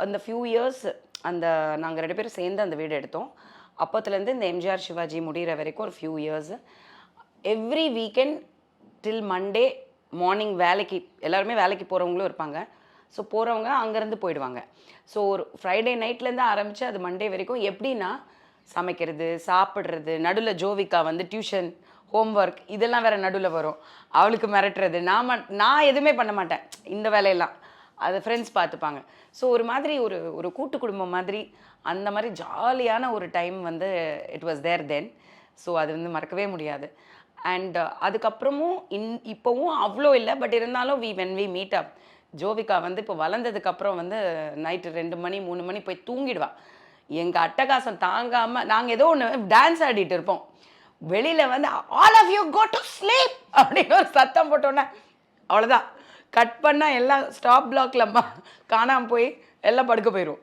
அந்த few years அந்த நாங்கள் 2 பேரும் சேர்ந்து அந்த வீடு எடுத்தோம். அப்போத்துலேருந்து இந்த எம்ஜிஆர் சிவாஜி முடிகிற வரைக்கும் ஒரு ஃபியூ இயர்ஸ் எவ்ரி வீக்கெண்ட் டில் மண்டே மார்னிங் வேலைக்கு எல்லாருமே வேலைக்கு போகிறவங்களும் இருப்பாங்க. ஸோ போகிறவங்க அங்கேருந்து போயிடுவாங்க. ஸோ ஒரு ஃப்ரைடே நைட்லேருந்து ஆரம்பித்து அது மண்டே வரைக்கும் எப்படின்னா சமைக்கிறது, சாப்பிட்றது, நடுவில் ஜோவிகா வந்து டியூஷன், ஹோம்ஒர்க் இதெல்லாம் வேறு நடுவில் வரும். அவளுக்கு மிரட்டுறது, நான் எதுவுமே பண்ண மாட்டேன் இந்த வேலையெல்லாம். அதை ஃப்ரெண்ட்ஸ் பார்த்துப்பாங்க. ஸோ ஒரு மாதிரி ஒரு கூட்டு குடும்பம் மாதிரி அந்த மாதிரி ஜாலியான ஒரு டைம் வந்து it was there then. So அது வந்து மறக்கவே முடியாது. அண்ட் அதுக்கப்புறமும் இப்போவும் அவ்வளோ இல்லை, பட் இருந்தாலும் when we meet up, Jovika வந்து இப்போ வளர்ந்ததுக்கப்புறம் வந்து நைட்டு 2 மணி 3 மணி போய் தூங்கிடுவா. எங்கள் அட்டகாசம் தாங்காமல் நாங்கள் ஏதோ ஒன்று டான்ஸ் ஆடிட்டு இருப்போம். வெளியில் வந்து all of you go to sleep அப்படின்னு ஒரு சத்தம் போட்டோன்னே அவ்வளோதான், கட் பண்ணால் எல்லாம் ஸ்டாப் பிளாக்ல காணாமல் போய் எல்லாம் படுக்க போயிடும்.